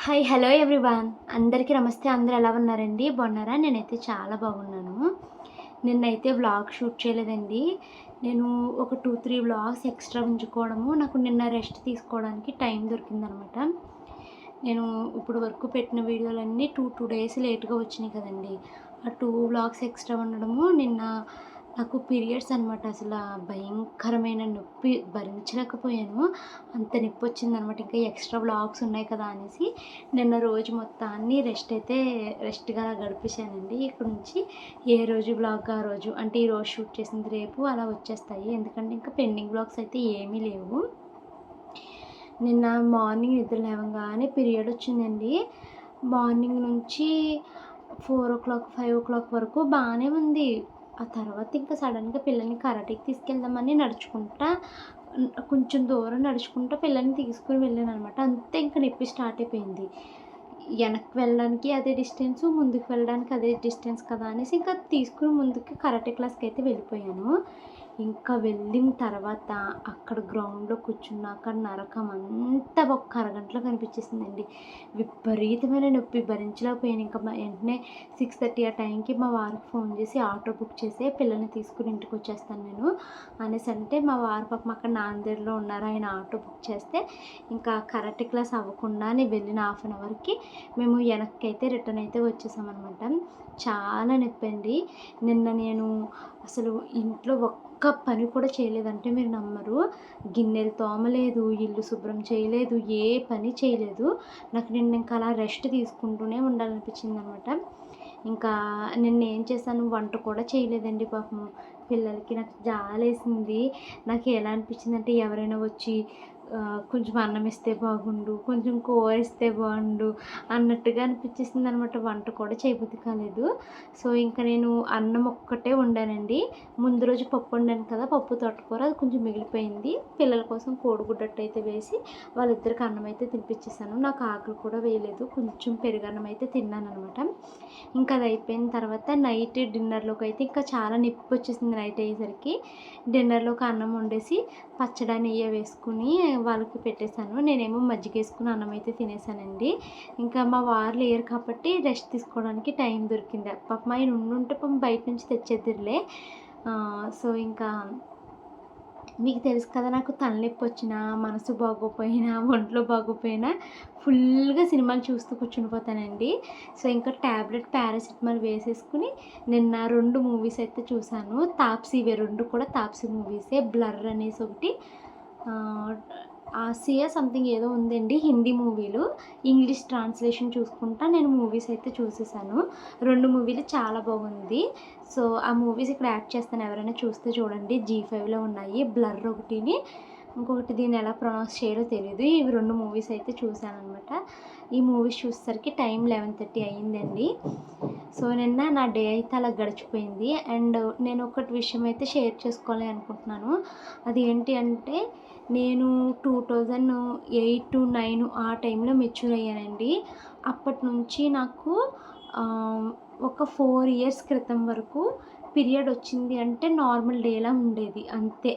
Hi hello everyone. అందరికీ నమస్తే. అందరూ ఎలా ఉన్నారండి? బాగున్నారా? నేనైతే చాలా బాగున్నాను. నిన్నైతే వ్లాగ్ షూట్ చేయలేదండి. నేను ఒక 2, 3 వ్లాగ్స్ ఎక్స్ట్రా ఉంచుకోవడము, నాకు నిన్న రెస్ట్ తీసుకోవడానికి టైం దొరికిందనమాట. నేను ఇప్పుడు వరకు పెట్టిన వీడియోలన్నీ 2 డేస్ లేట్‌గా వచ్చినాయి కదండీ! ఆ 2 వ్లాగ్స్ ఎక్స్ట్రా ఉండడము నిన్న నాకు పీరియడ్స్ అనమాట. భయంకరమైన నొప్పి భరించలేకపోయాను. అంత నొప్పొచ్చిందనమాట. ఇంకా ఎక్స్ట్రా వ్లాగ్స్ ఉన్నాయి కదా అనేసి నిన్న రోజు మొత్తాన్ని రెస్ట్‌గా గడిపేశానండి. ఇక్కడి నుంచి ఏ రోజు వ్లాగ్ ఆ రోజు, అంటే ఈరోజు షూట్ చేసింది రేపు అలా వచ్చేస్తాయి. ఎందుకంటే ఇంకా పెండింగ్ వ్లాగ్స్ అయితే ఏమీ లేవు. నిన్న మార్నింగ్ నిద్ర లేవంగానే పీరియడ్ వచ్చిందండి. మార్నింగ్ నుంచి 4:00, 5:00 వరకు బాగానే ఉంది. ఆ తర్వాత ఇంకా సడన్‌గా పిల్లల్ని కరాటేకి తీసుకెళ్దామని కొంచెం దూరం నడుచుకుంటా పిల్లల్ని తీసుకొని వెళ్ళాననమాట. అంతే ఇంక నొప్పి స్టార్ట్ అయిపోయింది. వెనక్కి వెళ్ళడానికి అదే డిస్టెన్సు, ముందుకు వెళ్ళడానికి అదే డిస్టెన్స్ కదా అనేసి ఇంకా తీసుకొని ముందుకి కరాటే క్లాస్‌కైతే వెళ్ళిపోయాను. ఇంకా వెళ్ళిన తర్వాత అక్కడ గ్రౌండ్‌లో కూర్చున్నాక నరకం అంతా ఒక్క అరగంటలో కనిపించేసిందండి. విపరీతమైన నొప్పి భరించలేకపోయాను. ఇంకా వెంటనే 6:30 ఆ టైంకి మా వారికి ఫోన్ చేసి ఆటో బుక్ చేసి పిల్లల్ని తీసుకుని ఇంటికి వచ్చేస్తాను నేను అనేసి అంటే, మా వారు పాపం అక్కడ నాందేడ్‌లో ఉన్నారు. ఆయన ఆటో బుక్ చేస్తే ఇంకా కరాటే క్లాస్ అవ్వకుండానే వెళ్ళిన హాఫ్ అన్ అవర్‌కి మేము వెనక్కైతే రిటర్న్ అయితే వచ్చేసామనమాట. చాలా నొప్పండి. నిన్న నేను అసలు ఇంట్లో ఒక్క పని కూడా చేయలేదంటే మీరు నమ్మరు. గిన్నెలు తోమలేదు, ఇల్లు శుభ్రం చేయలేదు, ఏ పని చేయలేదు. నాకు నిన్న ఇంకా అలా రెస్ట్ తీసుకుంటూనే ఉండాలనిపించిందనమాట. ఇంకా నిన్న ఏం చేశాను, వంట కూడా చేయలేదండి పాపం. పిల్లలకి నాకు జాలేసింది. నాకు ఎలా అనిపించిందంటే ఎవరైనా వచ్చి కొంచెం అన్నం ఇస్తే బాగుండు, కొంచెం కూర ఇస్తే బాగుండు అన్నట్టుగా అనిపించేసిందనమాట. వంట కూడా చేయబుద్ధి కాలేదు. సో ఇంకా నేను అన్నం ఒక్కటే వండానండి. ముందు రోజు పప్పు వండాను కదా, పప్పు తోటకూర అది కొంచెం మిగిలిపోయింది. పిల్లల కోసం కోడిగుడ్డట్టు అయితే వేసి వాళ్ళిద్దరికి అన్నం అయితే తినిపించేసాను. నాకు ఆకలి కూడా వేయలేదు. కొంచెం పెరుగన్నం అయితే తిన్నాననమాట. ఇంకా అది అయిపోయిన తర్వాత నైట్ డిన్నర్లోకి అయితే ఇంకా చాలా నొప్పి వచ్చేసింది. నైట్ అయ్యేసరికి డిన్నర్లోకి అన్నం వండేసి పచ్చడి నెయ్యి వేసుకుని వాళ్ళకి పెట్టేశాను. నేనేమో మజ్జిగ వేసుకుని అన్నం అయితే తినేసానండి. ఇంకా మా వారు లేరు కాబట్టి రెస్ట్ తీసుకోవడానికి టైం దొరికింది. పాపం ఆయన ఉండుంటే పాపం బయట నుంచి తెచ్చేద్దురులే. సో ఇంకా మీకు తెలుసు కదా, నాకు తలనొప్పి వచ్చినా, మనసు బాగోపోయినా, ఒంట్లో బాగోపోయినా ఫుల్గా సినిమాలు చూస్తూ కూర్చుండిపోతానండి. సో ఇంకా ట్యాబ్లెట్ పారాసిటమాల్ వేసేసుకుని నిన్న 2 మూవీస్ అయితే చూశాను. తాప్సీవే 2 కూడా తాప్సీ మూవీసే. బ్లర్ అనేసి ఒకటి, ఆసియా సంథింగ్ ఏదో ఉందండి హిందీ మూవీలు. ఇంగ్లీష్ ట్రాన్స్లేషన్ చూసుకుంటా నేను మూవీస్ అయితే చూసేసాను. 2 మూవీలు చాలా బాగుంది. సో ఆ మూవీస్ ఇక్కడ యాడ్ చేస్తాను, ఎవరైనా చూస్తే చూడండి. జీ5లో ఉన్నాయి. బ్లర్ ఒకటిని, ఇంకొకటి దీన్ని ఎలా ప్రొనౌన్స్ చేయాలో తెలియదు. ఇవి 2 మూవీస్ అయితే చూశానమాట. ఈ మూవీస్ చూసేసరికి టైం 11:30 అయ్యిందండి. సో నిన్న నా డే అయితే అలా గడిచిపోయింది. అండ్ నేను ఒకటి విషయం అయితే షేర్ చేసుకోవాలి అనుకుంటున్నాను. అది ఏంటి అంటే, నేను 2008, 9 ఆ టైంలో మెచ్యూర్ అయ్యానండి. అప్పటి నుంచి నాకు ఒక 4 ఇయర్స్ క్రితం వరకు పీరియడ్ వచ్చింది అంటే నార్మల్ డేలా ఉండేది అంతే.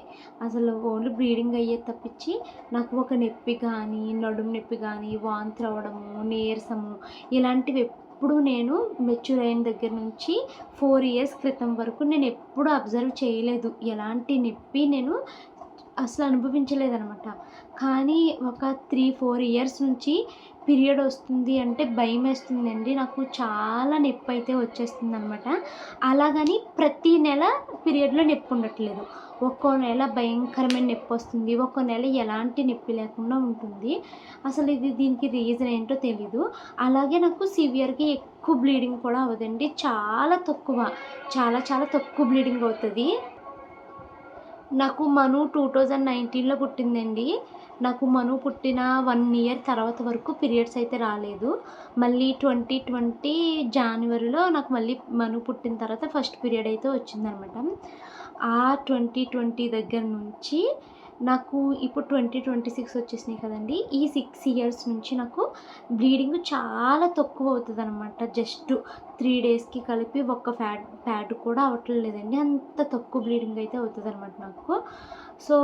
అసలు ఓన్లీ బ్లీడింగ్ అయ్యేది తప్పించి నాకు ఒక నొప్పి కానీ, నడుము నొప్పి కానీ, వాంతులు అవ్వడము, నీరసము ఇలాంటివి ఎప్పుడు నేను మెచ్యూర్ అయిన దగ్గర నుంచి 4 ఇయర్స్ క్రితం వరకు నేను ఎప్పుడు అబ్జర్వ్ చేయలేదు. ఎలాంటి నొప్పి నేను అసలు అనుభవించలేదనమాట. కానీ ఒక 3, 4 ఇయర్స్ నుంచి పీరియడ్ వస్తుంది అంటే భయమేస్తుందండి. నాకు చాలా నొప్పి అయితే వచ్చేస్తుందనమాట. అలాగని ప్రతి నెల పీరియడ్‌లో నొప్పి ఉండట్లేదు. ఒక్కో నెల భయంకరమైన నొప్పి వస్తుంది. ఒక్కో నెల ఎలాంటి నొప్పి లేకుండా ఉంటుంది. అసలు దీనికి రీజన్ ఏంటో తెలీదు. అలాగే నాకు సివియర్‌గా ఎక్కువ బ్లీడింగ్ కూడా అవ్వదండి. చాలా తక్కువ. చాలా చాలా తక్కువ బ్లీడింగ్ అవుతది. నాకు మను 2019లో పుట్టిందండి. నాకు మను పుట్టిన 1 ఇయర్ తర్వాత వరకు పీరియడ్స్ అయితే రాలేదు. మళ్ళీ 2020 జాన్వరిలో నాకు మళ్ళీ మను పుట్టిన తర్వాత ఫస్ట్ పీరియడ్ అయితే వచ్చిందనమాట. ఆ 2020 దగ్గర నుంచి నాకు ఇప్పుడు 2026 వచ్చేసినాయి కదండీ! ఈ 6 ఇయర్స్ నుంచి నాకు బ్లీడింగ్ చాలా తక్కువ అవుతదనమాట. జస్ట్ 3 డేస్‌కి కలిపి ఒక్క ప్యాడ్ కూడా అవ్వట్లేదండి. అంత తక్కువ బ్లీడింగ్ అయితే అవుతదనమాట నాకు. సో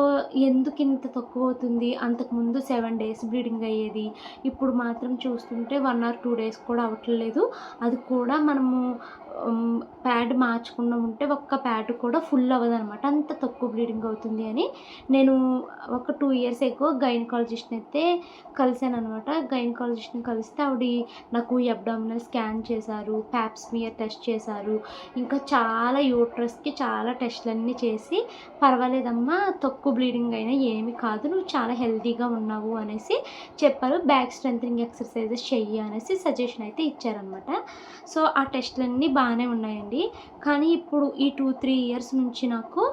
ఎందుకు ఇంత తక్కువ అవుతుంది, అంతకుముందు 7 డేస్ బ్లీడింగ్ అయ్యేది, ఇప్పుడు మాత్రం చూస్తుంటే 1 ఆర్ 2 డేస్ కూడా అవ్వట్లేదు. అది కూడా మనము ప్యాడ్ మార్చకుండా ఉంటే ఒక్క ప్యాడ్ కూడా ఫుల్ అవ్వదనమాట, అంత తక్కువ బ్లీడింగ్ అవుతుంది అని నేను ఒక 2 ఇయర్స్ ఎగో గైనకాలజిస్ట్ని అయితే కలిసాననమాట. గైనకాలజిస్ట్ని కలిస్తే ఆవిడ నాకు అబ్డామినల్ స్కాన్ చేశారు, ప్యాప్ స్మియర్ టెస్ట్ చేశారు, ఇంకా చాలా యూట్రస్కి చాలా టెస్ట్లన్నీ చేసి పర్వాలేదమ్మా, తక్కువ బ్లీడింగ్ అయినా ఏమి కాదు, నువ్వు చాలా హెల్తీగా ఉన్నావు అనేసి చెప్పారు. బ్యాక్ స్ట్రెంథనింగ్ ఎక్సర్సైజెస్ చెయ్యి అనేసి సజెషన్ అయితే ఇచ్చారనమాట. సో ఆ టెస్ట్లన్నీ బాగానే ఉన్నాయండి. కానీ ఇప్పుడు ఈ 2-3 ఇయర్స్ నుంచి నాకు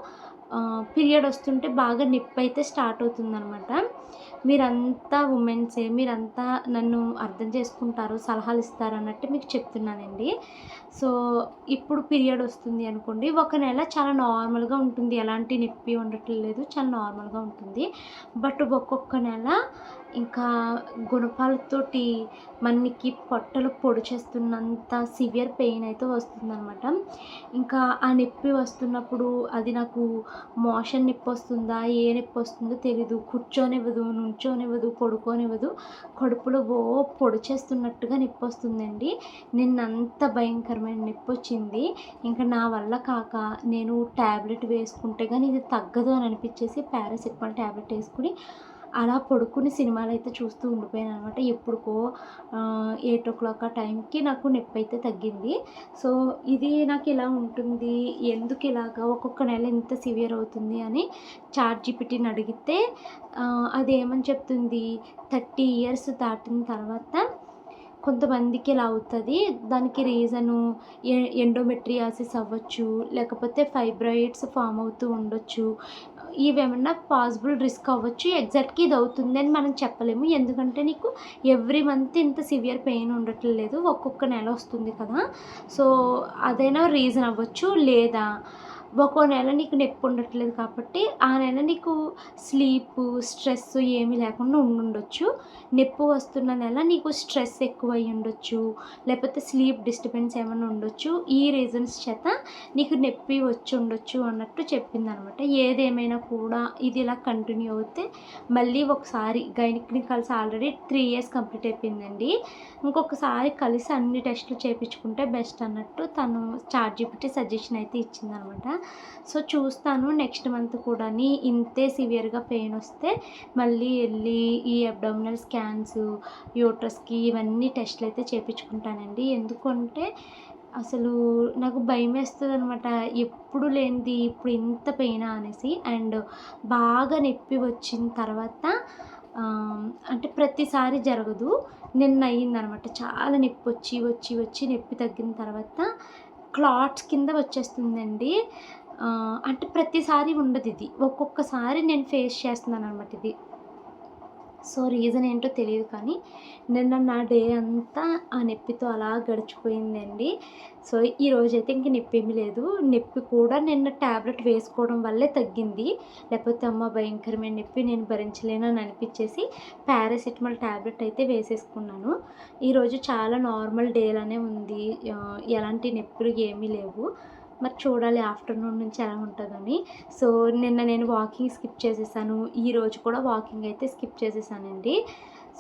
పీరియడ్ వస్తుంటే బాగా నొప్పి అయితే స్టార్ట్ అవుతుందనమాట. మీరంతా ఉమెన్సే, మీరంతా నన్ను అర్థం చేసుకుంటారు, సలహాలు ఇస్తారు అన్నట్టు మీకు చెప్తున్నానండి. సో ఇప్పుడు పీరియడ్ వస్తుంది అనుకోండి, ఒక నెల చాలా నార్మల్గా ఉంటుంది, ఎలాంటి నొప్పి ఉండట్లేదు, చాలా నార్మల్గా ఉంటుంది. బట్ ఒక్కొక్క నెల ఇంకా గుణపాలతోటి మనకి పొట్టలు పొడి చేస్తున్నంత సివియర్ పెయిన్ అయితే వస్తుందనమాట. ఇంకా ఆ నొప్పి వస్తున్నప్పుడు అది నాకు మోషన్ నొప్పి వస్తుందా, ఏ నొప్పి వస్తుందో తెలీదు, కూర్చోనివ్వదు, నుంచోనివ్వదు, పడుకోనివ్వదు, కడుపులో పొడి చేస్తున్నట్టుగా నొప్పి వస్తుందండి. నిన్నంత భయంకరమైన నొప్పి వచ్చింది. ఇంకా నా వల్ల కాక నేను ట్యాబ్లెట్ వేసుకుంటే కానీ ఇది తగ్గదు అని అనిపించేసి పారాసిటమాల్ ట్యాబ్లెట్ వేసుకుని అలా పడుకుని సినిమాలు అయితే చూస్తూ ఉండిపోయాను అనమాట. ఎప్పుడుకో 8 ఆ టైంకి నాకు నొప్పి అయితే తగ్గింది. సో ఇది నాకు ఇలా ఉంటుంది, ఎందుకు ఇలాగా ఒక్కొక్క నెల ఇంత సివియర్ అవుతుంది అని చాట్‌జీపీటీని అడిగితే అదేమని చెప్తుంది, 30 ఇయర్స్ దాటిన తర్వాత కొంతమందికి ఇలా అవుతుంది, దానికి రీజను ఎండోమెట్రియాసిస్ అవ్వచ్చు, లేకపోతే ఫైబ్రాయిడ్స్ ఫామ్ అవుతూ ఉండొచ్చు, ఇవేమన్నా పాసిబుల్ రిస్క్ అవ్వచ్చు. ఎగ్జాక్ట్‌గా ఇది అవుతుంది అని మనం చెప్పలేము. ఎందుకంటే నీకు ఎవ్రీ మంత్ ఇంత సివియర్ పెయిన్ ఉండట్లేదు, ఒక్కొక్క నెల వస్తుంది కదా. సో అదైనా రీజన్ అవ్వచ్చు. లేదా ఒక్కో నెల నీకు నొప్పి ఉండట్లేదు కాబట్టి ఆ నెల నీకు స్లీపు, స్ట్రెస్ ఏమీ లేకుండా ఉండుండొచ్చు. నొప్పి వస్తున్న నెల నీకు స్ట్రెస్ ఎక్కువ అయ్యి ఉండొచ్చు, లేకపోతే స్లీప్ డిస్టర్బెన్స్ ఏమైనా ఉండొచ్చు. ఈ రీజన్స్ చేత నీకు నొప్పి వచ్చి ఉండొచ్చు అన్నట్టు చెప్పిందనమాట. ఏదేమైనా కూడా ఇది ఇలా కంటిన్యూ అవుతే మళ్ళీ ఒకసారి గైనిక్‌ని కలిసి ఆల్రెడీ 3 ఇయర్స్ కంప్లీట్ అయిపోయిందండి. ఇంకొకసారి కలిసి అన్ని టెస్టులు చేయించుకుంటే బెస్ట్ అన్నట్టు తను చాట్‌జీపీటీ సజెషన్ అయితే ఇచ్చిందనమాట. సో చూస్తాను నెక్స్ట్ మంత్ కూడాని ఇంతే సివియర్‌గా పెయిన్ వస్తే మళ్ళీ వెళ్ళి ఈ అబ్డామినల్ స్కాన్స్, యూట్రస్‌కి ఇవన్నీ టెస్టులు అయితే చేయించుకుంటానండి. ఎందుకంటే అసలు నాకు భయమేస్తదనమాట, ఎప్పుడు లేనిది ఇప్పుడు ఇంత పెయినా అనేసి. అండ్ బాగా నొప్పి వచ్చిన తర్వాత అంటే ప్రతిసారి జరగదు, నిన్న అయ్యిందనమాట. చాలా నొప్పి వచ్చి నొప్పి తగ్గిన తర్వాత క్లాట్స్ కింద వచ్చేస్తుందండి. అంటే ప్రతిసారి ఉండదు ఇది, ఒక్కొక్కసారి నేను ఫేస్ చేస్తున్నాననమాట ఇది. సో రీజన్ ఏంటో తెలీదు కానీ నిన్న నా డే అంతా ఆ నొప్పితో అలా గడిచిపోయిందండి. సో ఈరోజైతే ఇంక నొప్పి ఏమీ లేదు. నొప్పి కూడా నిన్న ట్యాబ్లెట్ వేసుకోవడం వల్లే తగ్గింది. లేకపోతే అమ్మ భయంకరమైన నొప్పి, నేను భరించలేను అని అనిపించేసి పారాసిటమాల్ ట్యాబ్లెట్ అయితే వేసేసుకున్నాను. ఈరోజు చాలా నార్మల్ డేలానే ఉంది, ఎలాంటి నొప్పులు ఏమీ లేవు. మరి చూడాలి ఆఫ్టర్నూన్ నుంచి ఎలా ఉంటుందని. సో నిన్న నేను వాకింగ్ స్కిప్ చేసేసాను, ఈరోజు కూడా వాకింగ్ అయితే స్కిప్ చేసేసానండి.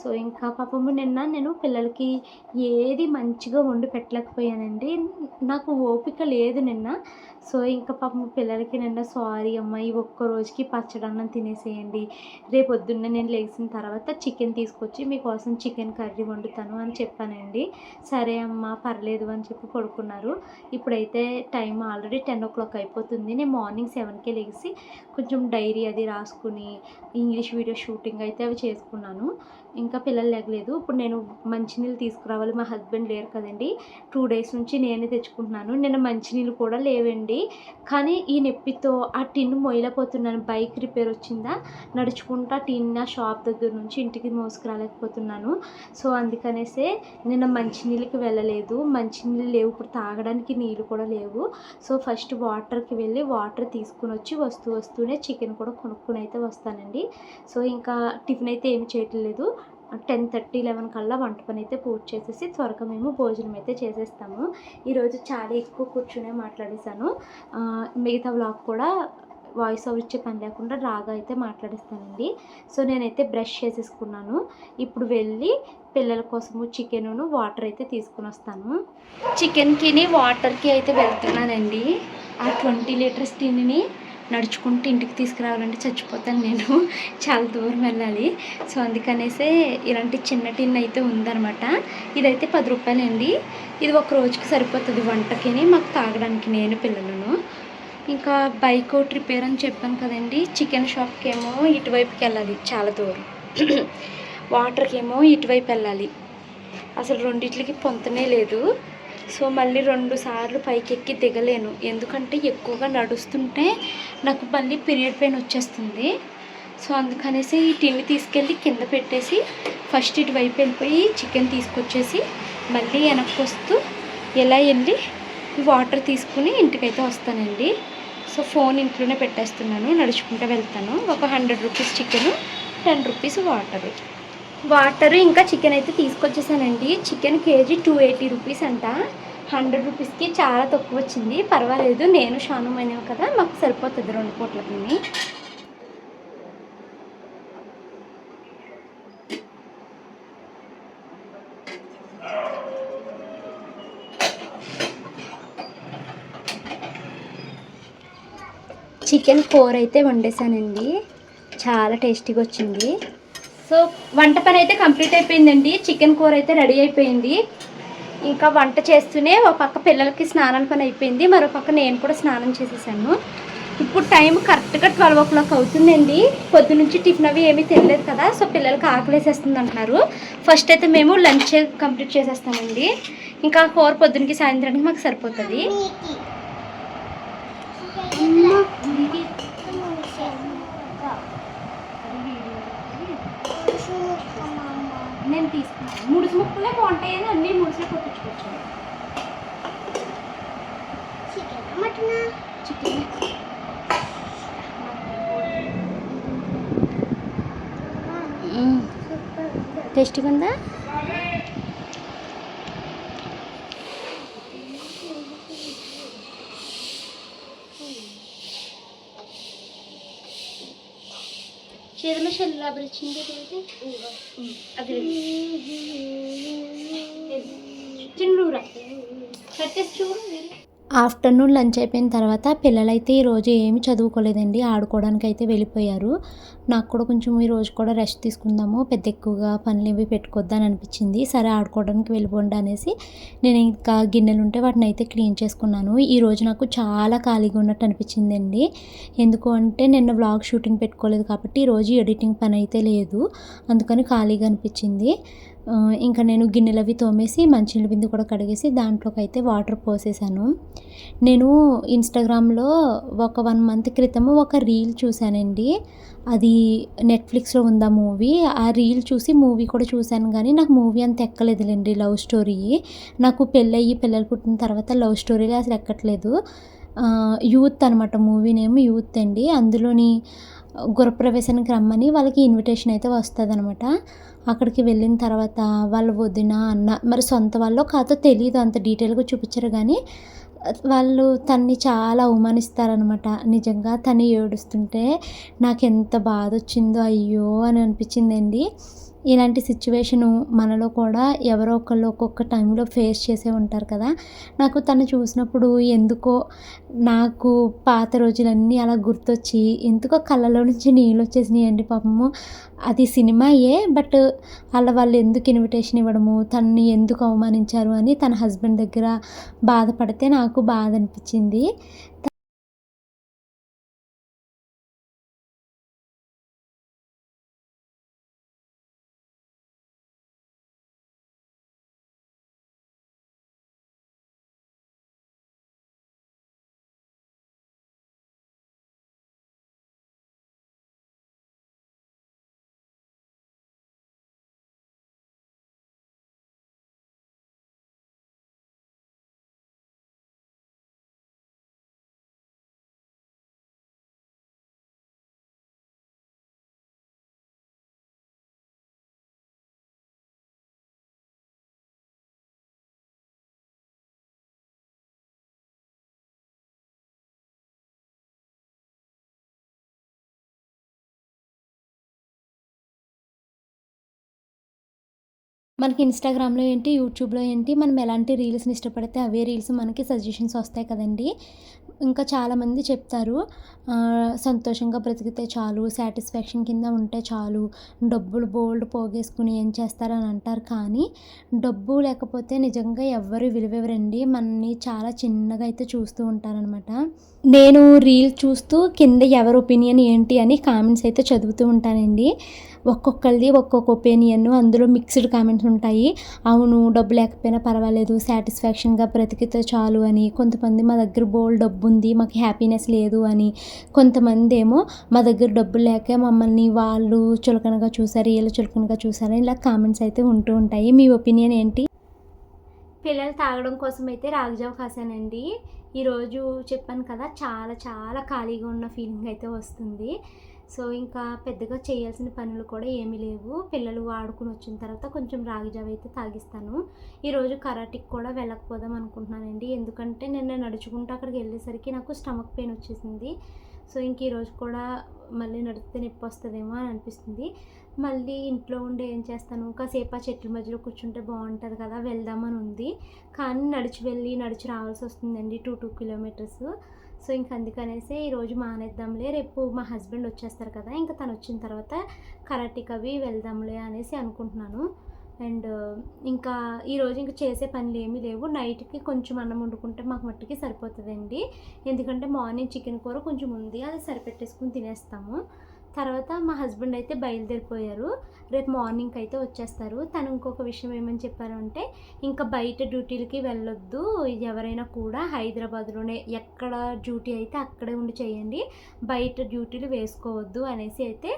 సో ఇంకా పాపము నిన్న నేను పిల్లలకి ఏది మంచిగా వండి పెట్టలేకపోయానండి, నాకు ఓపిక లేదు నిన్న. సో ఇంకా పాపం పిల్లలకి నిన్న సారీ అమ్మ, ఈ ఒక్క రోజుకి పచ్చడన్నం తినేసేయండి, రేపు పొద్దున్నే నేను లేచిన తర్వాత చికెన్ తీసుకొచ్చి మీకోసం చికెన్ కర్రీ వండుతాను అని చెప్పానండి. సరే అమ్మ పర్లేదు అని చెప్పి పడుకున్నారు. ఇప్పుడైతే టైం ఆల్రెడీ 10 అయిపోతుంది. నేను మార్నింగ్ 7కే లెగిసి కొంచెం డైరీ అది రాసుకుని ఇంగ్లీష్ వీడియో షూటింగ్ అయితే అవి చేసుకున్నాను. ఇంకా పిల్లలు లేగలేదు. ఇప్పుడు నేను మంచినీళ్ళు తీసుకురావాలి, మా హస్బెండ్ లేరు కదండి, 2 డేస్ నుంచి నేనే తెచ్చుకుంటున్నాను. నిన్న మంచినీళ్ళు కూడా లేవండి. కానీ ఈ నొప్పితో ఆ టిన్ మోయలేకపోతున్నాను. బైక్ రిపేర్ వచ్చిందా, నడుచుకుంటా టిన్ ఆ షాప్ దగ్గర నుంచి ఇంటికి మోసుకురాలేకపోతున్నాను. సో అందుకనేసే నిన్న మంచినీళ్ళకి వెళ్ళలేదు, మంచినీళ్ళు లేవు, ఇప్పుడు తాగడానికి నీళ్ళు కూడా లేవు. సో ఫస్ట్ వాటర్కి వెళ్ళి వాటర్ తీసుకుని వచ్చి వస్తూనే చికెన్ కూడా కొనుక్కొని అయితే వస్తానండి. సో ఇంకా టిఫిన్ అయితే ఏమి చేయట్లేదు, 10:30, 11 కల్లా వంట పని అయితే పూర్తి చేసేసి త్వరగా మేము భోజనం అయితే చేసేస్తాము. ఈరోజు చాలా ఎక్కువ కూర్చునే మాట్లాడేశాను. మిగతా వ్లాగ్ కూడా వాయిస్ ఓవర్ ఇచ్చే పని లేకుండా రాగా అయితే మాట్లాడేస్తానండి. సో నేనైతే బ్రష్ చేసేసుకున్నాను. ఇప్పుడు వెళ్ళి పిల్లల కోసము చికెను వాటర్ అయితే తీసుకుని వస్తాను. చికెన్కి వాటర్కి అయితే వెళ్తున్నానండి. ఆ 20 లీటర్స్ టిన్ని నడుచుకుంటూ ఇంటికి తీసుకురావాలంటే చచ్చిపోతాను నేను. చాలా దూరం వెళ్ళాలి. సో అందుకనేసే ఇలాంటి చిన్న టిన్ అయితే ఉందనమాట. ఇదైతే 10 రూపాయలండి. ఇది ఒక రోజుకి సరిపోతుంది వంటకిని, మాకు తాగడానికి నేను పిల్లలను. ఇంకా బైక్ ఒకటి రిపేర్ అని చెప్పాను కదండి. చికెన్ షాప్కి ఏమో ఇటువైపుకి వెళ్ళాలి, చాలా దూరం. వాటర్కి ఏమో ఇటువైపు వెళ్ళాలి. అసలు రెండిట్లకి పొంతనే లేదు. సో మళ్ళీ 2 సార్లు పైకెక్కి దిగలేను, ఎందుకంటే ఎక్కువగా నడుస్తుంటే నాకు మళ్ళీ పీరియడ్ పెయిన్ వచ్చేస్తుంది. సో అందుకనేసి ఈ టిన్ని తీసుకెళ్ళి కింద పెట్టేసి ఫస్ట్ ఇటువైపు వెళ్ళిపోయి చికెన్ తీసుకొచ్చేసి మళ్ళీ వెనక్కి వస్తూ ఎలా వెళ్ళి వాటర్ తీసుకుని ఇంటికైతే వస్తానండి. సో ఫోన్ ఇంట్లోనే పెట్టేస్తున్నాను, నడుచుకుంటూ వెళ్తాను. ఒక 100 రూపీస్ చికెను, 10 రూపీస్ వాటరు ఇంకా చికెన్ అయితే తీసుకొచ్చేసానండి. చికెన్ కేజీ 280 రూపీస్ అంట. 100 రూపీస్కి చాలా తక్కువ వచ్చింది. పర్వాలేదు, నేను షానుమైనాం కదా, మాకు సరిపోతుంది 2 పూట్లకి. చికెన్ కూర అయితే వండేసానండి, చాలా టేస్టీగా వచ్చింది. సో వంట పని అయితే కంప్లీట్ అయిపోయిందండి. చికెన్ కూర అయితే రెడీ అయిపోయింది. ఇంకా వంట చేస్తూనే ఒక పక్క పిల్లలకి స్నానం పని అయిపోయింది, మరో పక్క నేను కూడా స్నానం చేసేసాను. ఇప్పుడు టైం కరెక్ట్గా 12 o'clock అవుతుందండి. పొద్దు నుంచి టిఫిన్ అవి ఏమీ తెలియలేదు కదా, సో పిల్లలకి ఆకలేసేస్తుంది అంటున్నారు. ఫస్ట్ అయితే మేము లంచ్ కంప్లీట్ చేసేస్తామండి. ఇంకా కూర పొద్దునకి సాయంత్రానికి మాకు సరిపోతుంది. నేను తీసుకున్నాను. ముడుసు ముక్కలే బాగుంటాయని అన్నీ ముడుసులే కొట్టించుకొచ్చాను. చికెన్ టేస్టీగా ఉందా? చేతిలో చెల్లాబరి వచ్చింది అది చిన్నూరా కట్టేసి చూడు. ఆఫ్టర్నూన్ లంచ్ అయిపోయిన తర్వాత పిల్లలైతే ఈరోజు ఏమి చదువుకోలేదండి, ఆడుకోవడానికి అయితే వెళ్ళిపోయారు. నాకు కూడా కొంచెం ఈరోజు కూడా రెస్ట్ తీసుకుందాము, పెద్ద ఎక్కువగా పనులు ఇవి పెట్టుకోద్దని అనిపించింది. సరే ఆడుకోవడానికి వెళ్ళిపోండి అనేసి నేను ఇంకా గిన్నెలు ఉంటే వాటిని అయితే క్లీన్ చేసుకున్నాను. ఈరోజు నాకు చాలా ఖాళీగా ఉన్నట్టు అనిపించిందండి. ఎందుకు అంటే నిన్న వ్లాగ్ షూటింగ్ పెట్టుకోలేదు కాబట్టి ఈరోజు ఎడిటింగ్ పని అయితే లేదు, అందుకని ఖాళీగా అనిపించింది. ఇంకా నేను గిన్నెలు అవి తోమేసి మంచినీళ్ళ బిందె కూడా కడిగేసి దాంట్లోకి అయితే వాటర్ పోసేసాను. నేను ఇన్స్టాగ్రామ్లో ఒక 1 month క్రితము ఒక రీల్ చూశానండి. అది నెట్ఫ్లిక్స్లో ఉందా మూవీ. ఆ రీల్ చూసి మూవీ కూడా చూశాను, కానీ నాకు మూవీ అంత ఎక్కలేదులేండి. Love story. నాకు పెళ్ళయ్యి పిల్లలు పుట్టిన తర్వాత లవ్ స్టోరీలు అసలు ఎక్కట్లేదు. యూత్ అనమాట, మూవీ నేమ్ యూత్ అండి. అందులోని గృహప్రవేశానికి రమ్మని వాళ్ళకి ఇన్విటేషన్ అయితే వస్తుంది అనమాట. అక్కడికి వెళ్ళిన తర్వాత వాళ్ళ వదిన అన్న మరి సొంత వాళ్ళో కాదో తెలియదు, అంత డీటెయిల్గా చూపించరు, కానీ వాళ్ళు తన్ని చాలా అవమానిస్తారనమాట. నిజంగా తను ఏడుస్తుంటే నాకు ఎంత బాధ వచ్చిందో, అయ్యో అని అనిపించిందండి. ఇలాంటి సిచ్యువేషను మనలో కూడా ఎవరో ఒకళ్ళు ఒక్కొక్క టైంలో ఫేస్ చేసే ఉంటారు కదా. నాకు తను చూసినప్పుడు ఎందుకో నాకు పాత రోజులన్నీ అలా గుర్తొచ్చి ఎందుకో కళ్ళలో నుంచి నీళ్ళు వచ్చేసినాయండి పాపము. అది సినిమాయే, బట్ అలా వాళ్ళు ఎందుకు ఇన్విటేషన్ ఇవ్వడము, తనని ఎందుకు అవమానించారు అని తన హస్బెండ్ దగ్గర బాధపడితే నాకు బాధ అనిపించింది. మనకి ఇన్‌స్టాగ్రామ్‌లో ఏంటి, యూట్యూబ్‌లో ఏంటి, మనం ఎలాంటి రీల్స్‌ని ఇష్టపడితే అవే రీల్స్ మనకి సజెషన్స్ వస్తాయి కదండీ! ఇంకా చాలామంది చెప్తారు సంతోషంగా బ్రతికితే చాలు, సాటిస్ఫాక్షన్ కింద ఉంటే చాలు, డబ్బులు బోలెడు పోగేసుకొని ఏం చేస్తారని అంటారు. కానీ డబ్బు లేకపోతే నిజంగా ఎవ్వరు విలువివ్వరండి. మనల్ని చాలా చిన్నగా అయితే చూస్తూ ఉంటారనమాట. నేను రీల్ చూస్తూ కింద ఎవరి ఒపీనియన్ ఏంటి అని కామెంట్స్ అయితే చదువుతూ ఉంటానండి. ఒక్కొక్కళ్ళది ఒక్కొక్క ఒపీనియన్, అందులో మిక్స్డ్ కామెంట్స్ ఉంటాయి. అవును, డబ్బు లేకపోయినా పర్వాలేదు, సాటిస్ఫాక్షన్‌గా బ్రతికితే చాలు అని. కొంతమంది మా దగ్గర బోలెడు డబ్బుంది, మాకు హ్యాపీనెస్ లేదు అని. కొంతమందేమో మా దగ్గర డబ్బులు లేక మమ్మల్ని వాళ్ళు చులకనగా చూసారు, వీళ్ళు చులకనగా చూసారు, ఇలా కామెంట్స్ అయితే ఉంటూ ఉంటాయి. మీ ఒపీనియన్ ఏంటి? పిల్లలు తాగడం కోసం అయితే రాగిజావ కాసానండి. ఈరోజు చెప్పాను కదా, చాలా చాలా ఖాళీగా ఉన్న ఫీలింగ్ అయితే వస్తుంది. సో, ఇంకా పెద్దగా చేయాల్సిన పనులు కూడా ఏమీ లేవు. పిల్లలు ఆడుకొని వచ్చిన తర్వాత కొంచెం రాగిజావ అయితే తాగిస్తాను. ఈరోజు కరాటీకి కూడా వెళ్ళకపోదాం అనుకుంటున్నానండి. ఎందుకంటే నిన్న నడుచుకుంటూ అక్కడికి వెళ్ళేసరికి నాకు స్టమక్ పెయిన్ వచ్చేసింది. సో, ఇంక ఈరోజు కూడా మళ్ళీ నడిస్తే నొప్పి వస్తుందేమో అని అనిపిస్తుంది. మళ్ళీ ఇంట్లో ఉండి ఏం చేస్తాను, కాసేపు ఆ చెట్ల మధ్యలో కూర్చుంటే బాగుంటుంది కదా, వెళ్దామని ఉంది. కానీ నడిచి రావాల్సి వస్తుందండి 2 కిలోమీటర్స్. సో, ఇంక అందుకనేసి ఈరోజు మానేద్దాంలే, రేపు మా హస్బెండ్ వచ్చేస్తారు కదా, ఇంక తను వచ్చిన తర్వాత కరాటీకి అవి వెళ్దాంలే అనేసి అనుకుంటున్నాను. అండ్ ఇంకా ఈరోజు ఇంక చేసే పనులు ఏమీ లేవు. నైట్‌కి కొంచెం అన్నం వండుకుంటే మాకు మట్టుకి సరిపోతుందండి. ఎందుకంటే మార్నింగ్ చికెన్ కూర కొంచెం ఉంది, అది సరిపెట్టేసుకొని తినేస్తాము. తర్వాత మా హస్బెండ్ అయితే బయలుదేరిపోయారు. రేపు మార్నింగ్‌కి అయితే వచ్చేస్తారు. తను ఇంకొక విషయం ఏమని చెప్పారు అంటే, ఇంకా బయట డ్యూటీలకి వెళ్ళొద్దు, ఎవరైనా కూడా హైదరాబాద్‌లోనే ఎక్కడ డ్యూటీ అయితే అక్కడే ఉండి చేయండి, బయట డ్యూటీలు వేసుకోవద్దు అనేసి అయితే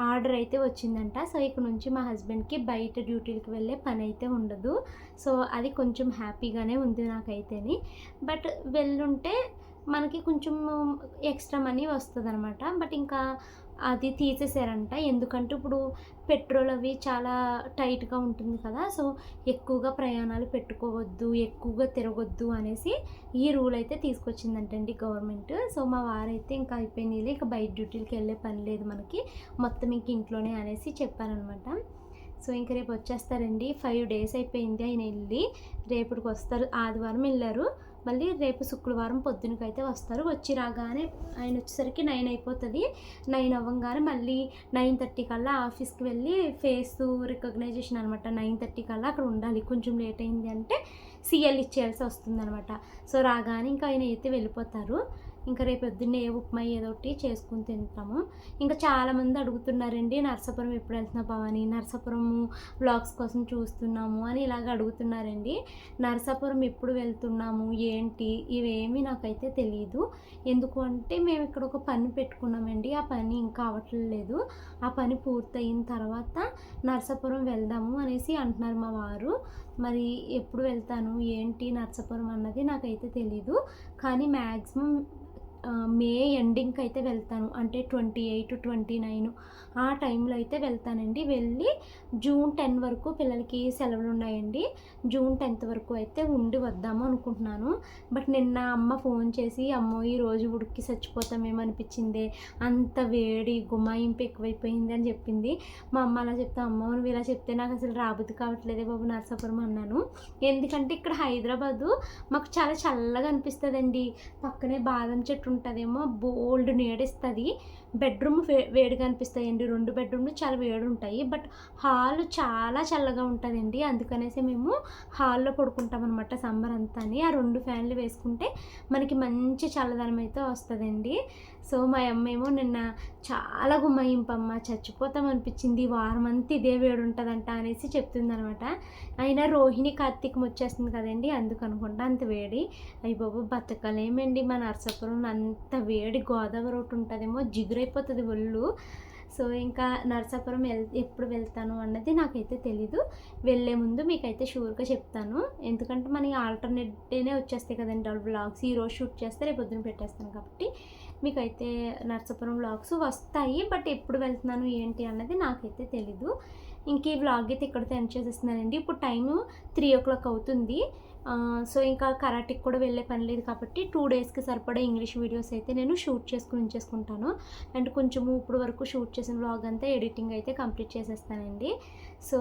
ఆర్డర్ అయితే వచ్చిందంట. సో, ఇక నుంచి మా హస్బెండ్‌కి బయట డ్యూటీలకి వెళ్ళే పని అయితే ఉండదు. సో, అది కొంచెం హ్యాపీగానే ఉంది నాకైతేని. బట్ వెళ్ళుంటే మనకి కొంచెం ఎక్స్ట్రా మనీ వస్తదనమాట. బట్ ఇంకా అది తీసేసారంట. ఎందుకంటే ఇప్పుడు పెట్రోల్ అవి చాలా టైట్‌గా ఉంటుంది కదా, సో, ఎక్కువగా ప్రయాణాలు పెట్టుకోవద్దు, ఎక్కువగా తిరగొద్దు అనేసి ఈ రూల్ అయితే తీసుకొచ్చిందంటండి గవర్నమెంట్. సో, మా వారైతే ఇంకా అయిపోయినీలే, ఇక బయట డ్యూటీలకి వెళ్ళే పని లేదు మనకి, మొత్తం ఇంక ఇంట్లోనే అనేసి చెప్పారనమాట. సో, ఇంక రేపు వచ్చేస్తారండి. 5 డేస్ అయిపోయింది ఆయన ఎళ్ళి. రేపటికొస్తారు. ఆదివారం ఎళ్లారు. మళ్ళీ రేపు శుక్రవారం పొద్దునకైతే వస్తారు. వచ్చి రాగానే ఆయన వచ్చేసరికి 9 అయిపోతది. 9 అవ్వంగానే మళ్ళీ 9:30 కల్లా ఆఫీస్‌కి వెళ్ళి ఫేసు రికగ్నైజేషన్ అనమాట. 9:30 కల్లా అక్కడ ఉండాలి. కొంచెం లేట్ అయింది అంటే సీఎల్ ఇచ్చేయాల్సి వస్తుందనమాట. సో, రాగానే ఇంకా ఆయన అయితే వెళ్ళిపోతారు. ఇంకా రేపు పొద్దున్నే ఏ ఉప్మా ఏదో ఒకటి చేసుకొని తింటాము. ఇంకా చాలామంది అడుగుతున్నారండి, నరసాపురం ఎప్పుడు వెళ్తున్నావు భవాని, నరసాపురము వ్లాగ్స్ కోసం చూస్తున్నాము అని ఇలాగ అడుగుతున్నారండి. నరసాపురం ఎప్పుడు వెళ్తున్నాము ఏంటి ఇవేమీ నాకైతే తెలీదు. ఎందుకు అంటే మేము ఇక్కడ ఒక పని పెట్టుకున్నామండి, ఆ పని ఇంకా అవ్వట్లేదు. ఆ పని పూర్తయిన తర్వాత నరసాపురం వెళ్దాము అనేసి అంటున్నారు మా వారు. మరి ఎప్పుడు వెళ్తాను ఏంటి నరసాపురం అన్నది నాకైతే తెలీదు. కానీ మ్యాక్సిమం మే ఎండింగ్‌కి అయితే వెళ్తాను. అంటే 28, 29 ఆ టైంలో అయితే వెళ్తానండి. వెళ్ళి జూన్ 10 వరకు పిల్లలకి సెలవులున్నాయండి. జూన్ 10 వరకు అయితే ఉండి వద్దాము అనుకుంటున్నాను. బట్ నిన్న అమ్మ ఫోన్ చేసి, "అమ్మో! ఈరోజు ఉడికి చచ్చిపోతామేమో అనిపించిందే, అంత వేడి గుమాయింపు ఎక్కువైపోయింది" అని చెప్పింది. మా అమ్మ అలా చెప్తే, "అమ్మో! నువ్వు ఇలా చెప్తే నాకు అసలు రాబుద్ది కావట్లేదే బాబు నరసాపురం" అన్నాను. ఎందుకంటే ఇక్కడ హైదరాబాదు మాకు చాలా చల్లగా అనిపిస్తదండి. పక్కనే బాదం చెట్టు ఉంటదేమో, బోలెడు నీడిస్తది. బెడ్‌రూమ్ వేడిగా అనిపిస్తాయండి. 2 బెడ్‌రూమ్‌లు చాలా వేడుంటాయి. బట్ హాలు చాలా చల్లగా ఉంటదండి. అందుకనేసి మేము హాల్‌లో పడుకుంటామనమాట సమ్మర్ అంతాని. ఆ 2 ఫ్యాన్లు వేసుకుంటే మనకి మంచి చల్లదనం అయితే వస్తదండి. సో, మా అమ్మేమో నిన్న చాలా గుమ్మాయింపమ్మ, చచ్చిపోతాం అనిపించింది, వారమంతా ఇదే వేడుంటదంట అనేసి చెప్తుందనమాట. అయినా రోహిణి, కార్తీకం వచ్చేస్తుంది కదండీ, అందుకనుకుంటా అంత వేడి. అయ్య బాబోయ్! బతకలేమండి మా నరసాపురం, అంత వేడి. గోదావరి ఒకటి ఉంటదేమో, జిగురైపోతది ఒళ్ళు. సో, ఇంకా నరసాపురం ఎప్పుడు వెళ్తాను అన్నది నాకైతే తెలీదు. వెళ్ళే ముందు మీకైతే షూర్‌గా చెప్తాను. ఎందుకంటే మనకి ఆల్టర్‌నేట్ డేనే వచ్చేస్తాయి కదండీ వ్లాగ్స్. ఈరోజు షూట్ చేస్తే రేపు పొద్దున పెట్టేస్తాను కాబట్టి మీకైతే నరసాపురం వ్లాగ్స్ వస్తాయి. బట్ ఎప్పుడు వెళ్తున్నాను ఏంటి అన్నది నాకైతే తెలీదు. ఇంక ఈ వ్లాగ్ అయితే ఇక్కడితో ఎండ్ చేసేస్తున్నానండి. ఇప్పుడు టైము 3:00 అవుతుంది. సో ఇంకా కరాటికి కూడా వెళ్ళే పని లేదు కాబట్టి 2 డేస్కి సరిపడా ఇంగ్లీష్ వీడియోస్ అయితే నేను షూట్ చేసుకుని ఉంచేసుకుంటాను. అండ్ కొంచెము ఇప్పుడు వరకు షూట్ చేసిన వ్లాగ్ అంతా ఎడిటింగ్ అయితే కంప్లీట్ చేసేస్తానండి. సో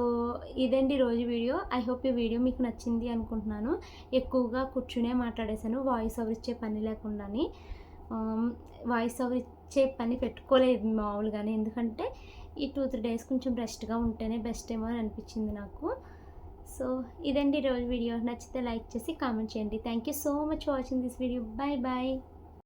ఇదండి రోజు వీడియో. ఐ హోప్ ఈ వీడియో మీకు నచ్చింది అనుకుంటున్నాను. ఎక్కువగా కూర్చునే మాట్లాడేశాను, వాయిస్ ఓవర్ ఇచ్చే పని లేకుండాని. వాయిస్ ఓవర్ ఇచ్చే పని పెట్టుకోలేదు మామూలుగానే, ఎందుకంటే ఈ 2-3 డేస్ కొంచెం రెస్ట్గా ఉంటేనే బెస్ట్ ఏమో అని అనిపించింది నాకు. సో ఇదండి రోజు వీడియో. నచ్చితే లైక్ చేసి కామెంట్ చేయండి. Thank you so much for watching this video. Bye bye.